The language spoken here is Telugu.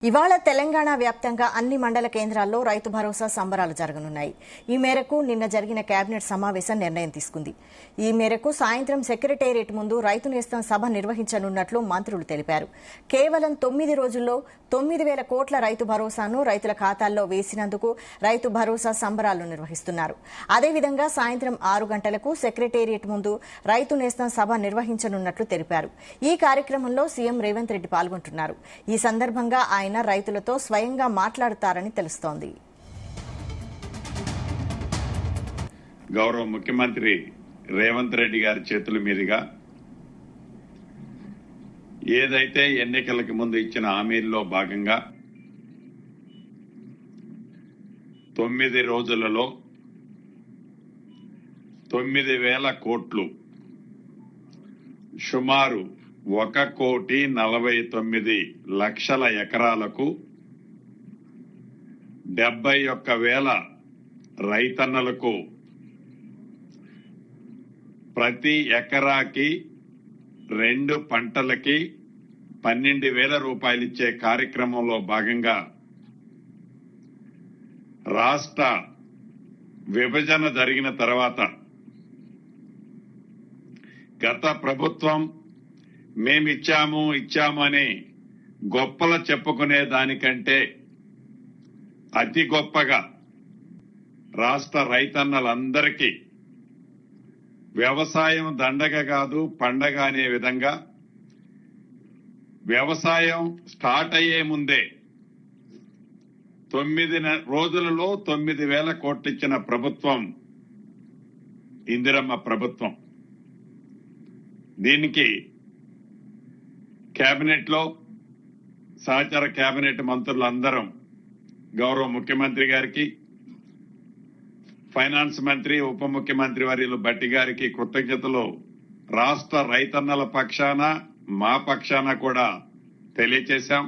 ఇవాళ తెలంగాణ వ్యాప్తంగా అన్ని మండల కేంద్రాల్లో రైతు భరోసా సంబరాలు జరగనున్నాయి. ఈ మేరకు నిన్న జరిగిన కేబినెట్ సమావేశం నిర్ణయం తీసుకుంది. ఈ మేరకు సాయంత్రం సెక్రటేరియట్ ముందు రైతు నేస్తం సభ నిర్వహించనున్నట్లు మంత్రులు తెలిపారు. కేవలం 9 రోజుల్లో 9,000 కోట్ల రైతు భరోసాను రైతుల ఖాతాల్లో వేసినందుకు రైతు భరోసా సంబరాలు నిర్వహిస్తున్నారు. అదేవిధంగా సాయంత్రం 6 గంటలకు సెక్రటేరియట్ ముందు రైతు నేస్తం సభ నిర్వహించనున్నట్లు తెలిపారు. ఈ కార్యక్రమంలో సీఎం రేవంత్ రెడ్డి పాల్గొంటున్నారు. ఈ సందర్భంగా ఆయన రైతులతో స్వయంగా మాట్లాడతారని తెలుస్తోంది. గౌరవ ముఖ్యమంత్రి రేవంత్ రెడ్డి గారి చేతుల మీదుగా ఏదైతే ఎన్నికలకు ముందు ఇచ్చిన హామీల్లో భాగంగా 9 రోజులలో 9,000 కోట్లు సుమారు 1,49,00,000 ఎకరాలకు 71,000 రైతన్నలకు ప్రతి ఎకరాకి 2 పంటలకి 12,000 రూపాయలు ఇచ్చే కార్యక్రమంలో భాగంగా రాష్ట్ర విభజన జరిగిన తర్వాత గత ప్రభుత్వం మేమిచ్చాము అని గొప్పలు చెప్పుకునే దానికంటే అతి గొప్పగా రాష్ట్ర రైతన్నలందరికీ వ్యవసాయం దండగ కాదు పండగ అనే విధంగా వ్యవసాయం స్టార్ట్ అయ్యే ముందే 9 రోజులలో 9,000 కోట్లు ఇచ్చిన ప్రభుత్వం ఇందిరమ్మ ప్రభుత్వం. దీనికి కేబినెట్ లో సహచర కేబినెట్ మంత్రులందరం గౌరవ ముఖ్యమంత్రి గారికి, ఫైనాన్స్ మంత్రి ఉప ముఖ్యమంత్రి వర్యులు భట్టి గారికి కృతజ్ఞతలు రాష్ట్ర రైతన్నల పక్షాన మా పక్షాన కూడా తెలియజేశాం.